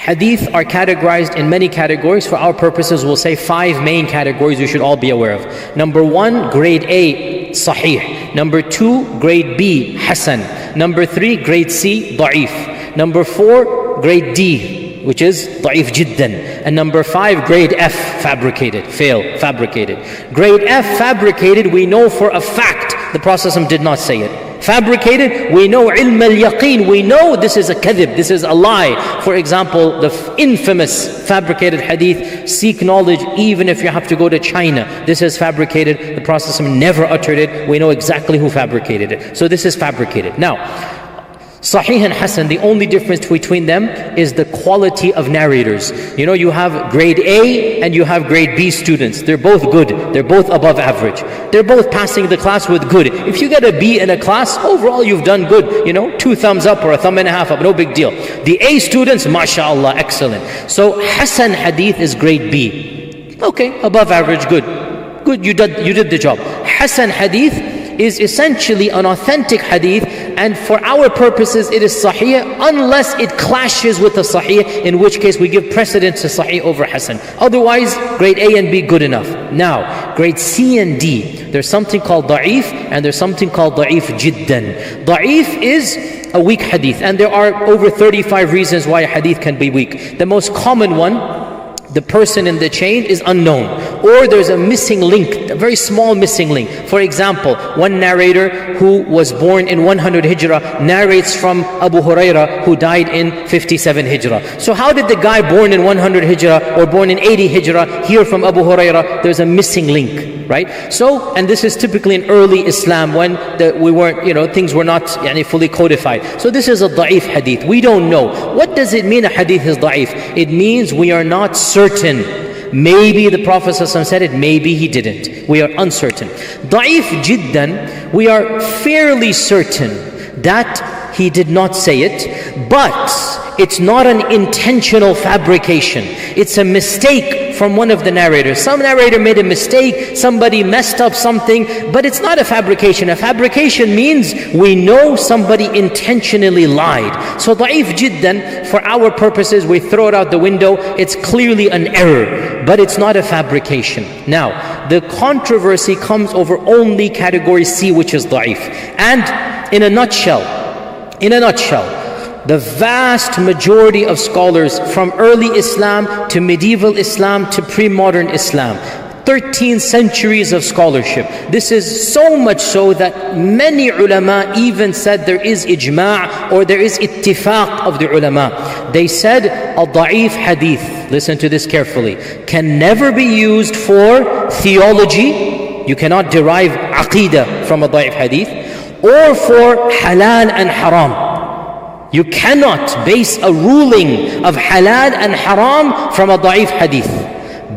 Hadith are categorized in many categories. For our purposes, we'll say 5 main categories you should all be aware of. Number 1, grade A, Sahih. Number 2, grade B, Hasan. Number 3, grade C, Da'if. Number 4, grade D, which is Da'if Jiddan. And number 5, grade F, fabricated, fabricated. Grade F, fabricated, we know for a fact the Prophet did not say it. Fabricated, we know ilm al-yaqeen, we know this is a kadhib, this is a lie. For example, the infamous fabricated hadith, seek knowledge even if you have to go to China. This is fabricated, the Prophet never uttered it, we know exactly who fabricated it. So this is fabricated. Now, Sahih and Hasan, the only difference between them is the quality of narrators. You know, you have grade A and you have grade B students. They're both good. They're both above average. They're both passing the class with good. If you get a B in a class, overall you've done good. You know, 2 thumbs up or a thumb and a half up, no big deal. The A students, mashallah, excellent. So Hasan hadith is grade B. Okay, above average, good. Good, you did the job. Hasan hadith is essentially an authentic hadith, and for our purposes it is sahih unless it clashes with the sahih, in which case we give precedence to sahih over hasan. Otherwise, grade A and B, good enough. Now, grade C and D, there's something called da'if and there's something called da'if jiddan. Da'if is a weak hadith, and there are over 35 reasons why a hadith can be weak. The most common one, the person in the chain is unknown, or there's a missing link, a very small missing link. For example, one narrator who was born in 100 Hijrah narrates from Abu Hurairah, who died in 57 Hijrah. So how did the guy born in 100 Hijrah or born in 80 Hijrah hear from Abu Hurairah? There's a missing link, right? So, and this is typically in early Islam when we weren't, things were not fully codified. So this is a da'if hadith. We don't know. What does it mean a hadith is da'if? It means we are not certain. Maybe the Prophet ﷺ said it, maybe he didn't. We are uncertain. Da'if jiddan, we are fairly certain that he did not say it, but it's not an intentional fabrication. It's a mistake from one of the narrators. Some narrator made a mistake, somebody messed up something, but it's not a fabrication. A fabrication means we know somebody intentionally lied. So da'if jiddan, for our purposes, we throw it out the window. It's clearly an error, but it's not a fabrication. Now, the controversy comes over only category C, which is da'if. And in a nutshell, the vast majority of scholars from early Islam to medieval Islam to pre-modern Islam, 13 centuries of scholarship. This is so much so that many ulama even said there is ijma' or there is ittifaq of the ulama. They said a da'if hadith, listen to this carefully, can never be used for theology. You cannot derive aqidah from a da'if hadith, or for halal and haram. You cannot base a ruling of halal and haram from a da'if hadith.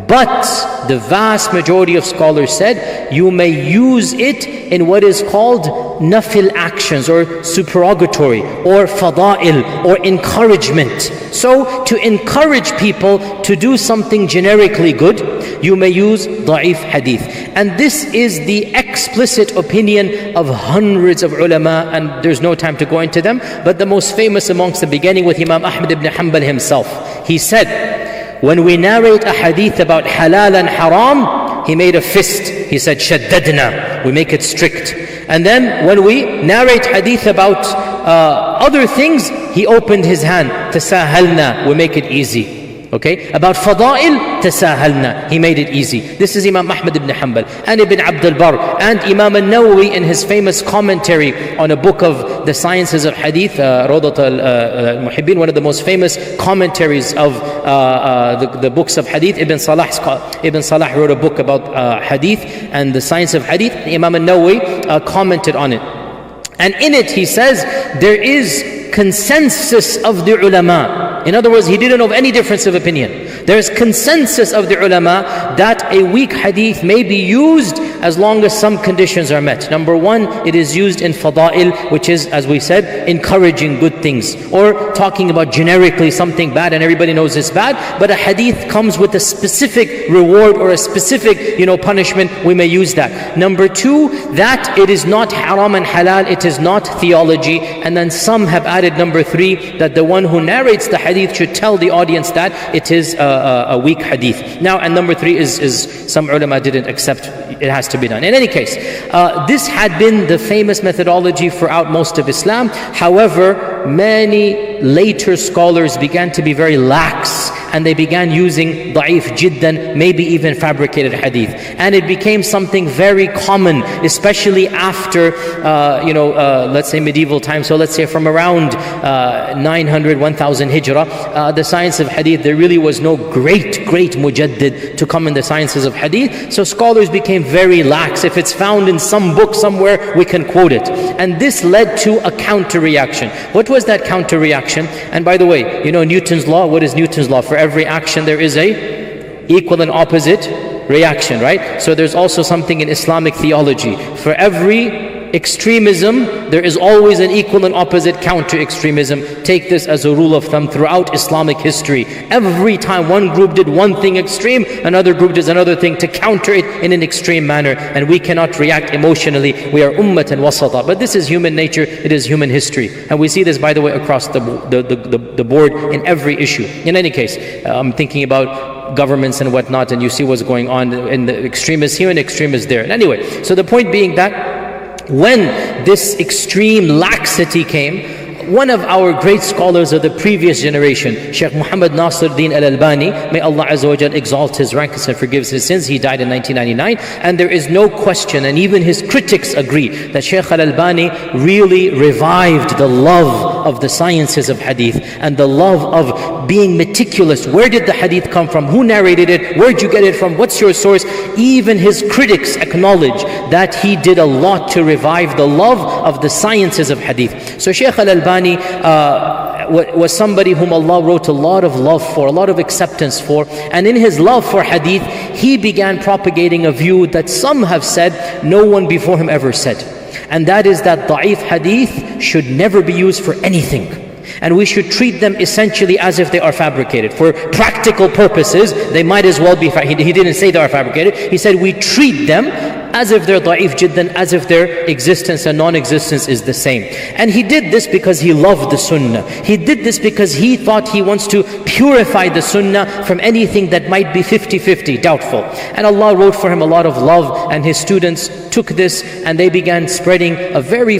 But the vast majority of scholars said you may use it in what is called nafil actions, or supererogatory, or fada'il, or encouragement. So to encourage people to do something generically good, you may use da'if hadith. And this is the explicit opinion of hundreds of ulama, and there's no time to go into them, but the most famous amongst them, beginning with Imam Ahmad ibn Hanbal himself. He said, when we narrate a hadith about halal and haram, he made a fist. He said, shaddadna, we make it strict. And then when we narrate hadith about other things, he opened his hand, tasahalna, we make it easy. Okay, about fada'il, tasahalna, he made it easy. This is Imam Ahmad ibn Hanbal and Ibn Abd al-Barr and Imam al-Nawawi in his famous commentary on a book of the sciences of hadith, Rawdat al-Muhibbin, one of the most famous commentaries of the books of hadith. Ibn Salah wrote a book about hadith and the science of hadith. Imam al-Nawawi commented on it. And in it he says there is consensus of the ulama. In other words, he didn't know of any difference of opinion. There is consensus of the ulama that a weak hadith may be used as long as some conditions are met. Number one, it is used in fada'il, which is, as we said, encouraging good things, or talking about generically something bad and everybody knows it's bad, but a hadith comes with a specific reward or a specific punishment, we may use that. Number two, that it is not haram and halal, it is not theology. And then some have added number three, that the one who narrates the hadith hadith should tell the audience that it is a weak hadith. Now, and number three is some ulama didn't accept it has to be done. In any case, this had been the famous methodology throughout most of Islam. However, many later scholars began to be very lax, and they began using da'if jiddan, maybe even fabricated hadith. And it became something very common, especially after, let's say medieval times. So let's say from around 900, 1000 Hijrah, the science of hadith, there really was no great mujaddid to come in the sciences of hadith. So scholars became very lax. If it's found in some book somewhere, we can quote it. And this led to a counter-reaction. What was that counter-reaction? And by the way, you know Newton's law. What is Newton's law? For every action there is a equal and opposite reaction, right? So there's also something in Islamic theology. For every extremism, there is always an equal and opposite counter-extremism. Take this as a rule of thumb throughout Islamic history. Every time one group did one thing extreme, another group does another thing to counter it in an extreme manner. And we cannot react emotionally. We are ummatan wasata. But this is human nature, it is human history. And we see this, by the way, across the board in every issue. In any case, I'm thinking about governments and whatnot, and you see what's going on, and the extremists here and extremists there. And anyway, so the point being that when this extreme laxity came, one of our great scholars of the previous generation, Shaykh Muhammad Nasiruddin al-Albani, may Allah Azza wa Jal exalt his ranks and forgives his sins. He died in 1999, and there is no question, and even his critics agree, that Shaykh al-Albani really revived the love of the sciences of hadith and the love of being meticulous. Where did the hadith come from? Who narrated it? Where'd you get it from? What's your source? Even his critics acknowledge that he did a lot to revive the love of the sciences of hadith. So Shaykh al-Albani was somebody whom Allah wrote a lot of love for, a lot of acceptance for. And in his love for hadith, he began propagating a view that some have said no one before him ever said. And that is that da'if hadith should never be used for anything. And we should treat them essentially as if they are fabricated. For practical purposes, they might as well be, he didn't say they are fabricated. He said we treat them as if they're da'if jiddan, as if their existence and non-existence is the same. And he did this because he loved the sunnah. He did this because he thought he wants to purify the sunnah from anything that might be 50-50, doubtful. And Allah wrote for him a lot of love, and his students took this and they began spreading a very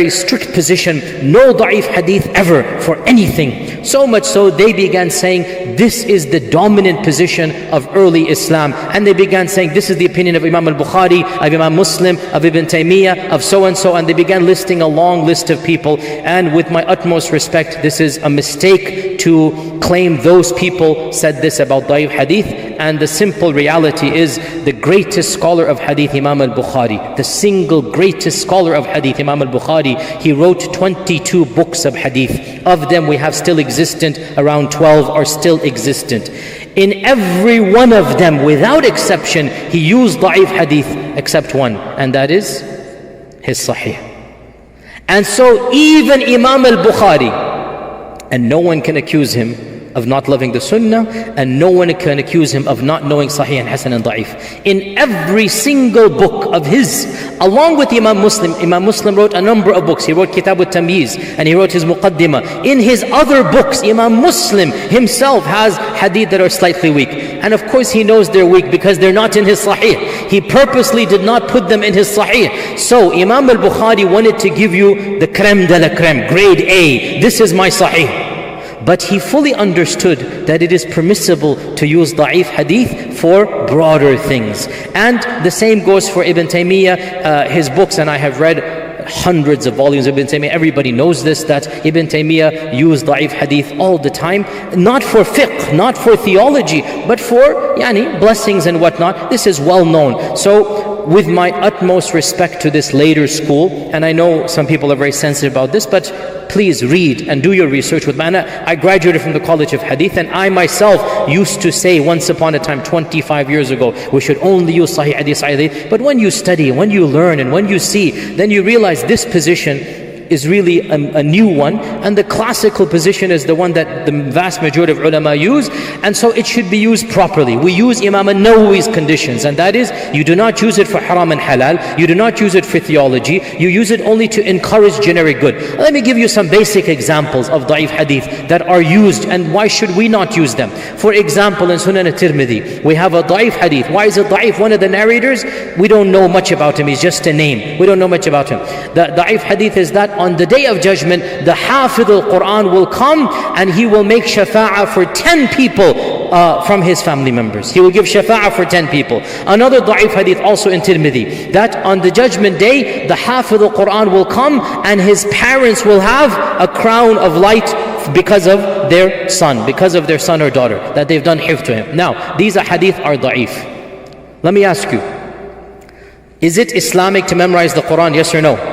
strict position, no da'if hadith ever for anything. So much so they began saying this is the dominant position of early Islam. And they began saying this is the opinion of Imam al-Bukhari, of Imam Muslim, of Ibn Taymiyyah, of so and so. And they began listing a long list of people. And with my utmost respect, this is a mistake to claim those people said this about da'if hadith. And the simple reality is the greatest scholar of hadith, Imam al-Bukhari, the single greatest scholar of hadith, Imam al-Bukhari, he wrote 22 books of hadith. Of them we have still existent, around 12 are still existent. In every one of them, without exception, he used da'if hadith except one, and that is his sahih. And so even Imam al-Bukhari, and no one can accuse him of not loving the sunnah, and no one can accuse him of not knowing sahih and hasan and da'if. In every single book of his, along with Imam Muslim wrote a number of books. He wrote Kitab al-Tamyiz, and he wrote his Muqaddimah. In his other books, Imam Muslim himself has hadith that are slightly weak. And of course he knows they're weak because they're not in his sahih. He purposely did not put them in his sahih. So Imam al-Bukhari wanted to give you the creme de la creme, grade A. This is my sahih. But he fully understood that it is permissible to use da'if hadith for broader things. And the same goes for Ibn Taymiyyah, his books, and I have read hundreds of volumes of Ibn Taymiyyah. Everybody knows this, that Ibn Taymiyyah used da'if hadith all the time, not for fiqh, not for theology, but for blessings and whatnot. This is well known. So with my utmost respect to this later school, and I know some people are very sensitive about this, but please read and do your research with me. I graduated from the College of Hadith, and I myself used to say once upon a time, 25 years ago, we should only use Sahih Hadith, Sahih Hadith. But when you study, when you learn, and when you see, then you realize this position is really a new one, and the classical position is the one that the vast majority of ulama use, and so it should be used properly. We use Imam al-Nawawi's conditions, and that is, you do not use it for haram and halal, you do not use it for theology, you use it only to encourage generic good. Let me give you some basic examples of da'if hadith that are used, and why should we not use them. For example, in Sunan al-Tirmidhi, we have a da'if hadith. Why is it da'if? One of the narrators, we don't know much about him, he's just a name. We don't know much about him. The da'if hadith is that on the day of judgment, the Hafidh al-Quran will come and he will make shafa'ah for 10 people from his family members. He will give shafa'ah for 10 people. Another da'if hadith also in Tirmidhi, that on the judgment day, the Hafidh al-Quran will come and his parents will have a crown of light because of their son or daughter, that they've done hifz to him. Now, these hadith are da'if. Let me ask you, is it Islamic to memorize the Quran, yes or no?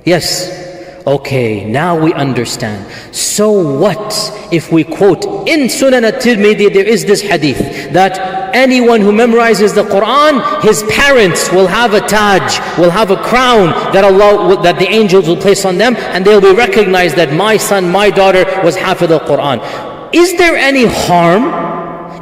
Yes. Okay, now we understand. So what if we quote in Sunan al-Tirmidhi, there is this hadith that anyone who memorizes the Quran, his parents will have a taj, will have a crown that the angels will place on them, and they'll be recognized that my son, my daughter was Hafidh al-Quran. Is there any harm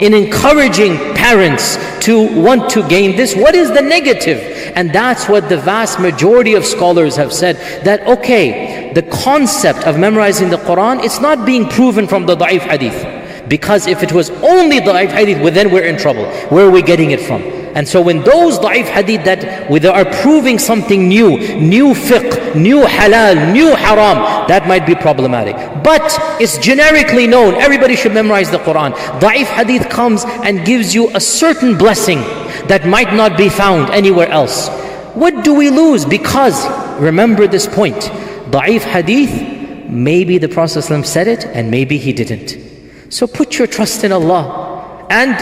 in encouraging parents to want to gain this? What is the negative? And that's what the vast majority of scholars have said, that okay, the concept of memorizing the Quran, it's not being proven from the da'if hadith. Because if it was only da'if hadith, well, then we're in trouble. Where are we getting it from? And so when those da'if hadith that are proving something new fiqh, new halal, new haram, that might be problematic. But it's generically known, everybody should memorize the Quran. Da'if hadith comes and gives you a certain blessing that might not be found anywhere else. What do we lose? Because, remember this point, da'if hadith, maybe the Prophet ﷺ said it and maybe he didn't. So put your trust in Allah. And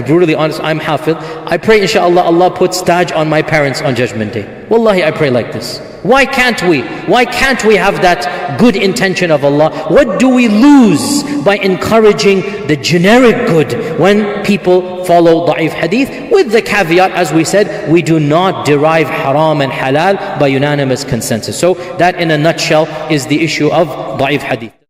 brutally honest, I'm Hafidh. I pray inshallah Allah puts taj on my parents on judgment day. Wallahi, I pray like this. Why can't we? Why can't we have that good intention of Allah? What do we lose by encouraging the generic good when people follow da'if hadith? With the caveat, as we said, we do not derive haram and halal by unanimous consensus. So that in a nutshell is the issue of da'if hadith.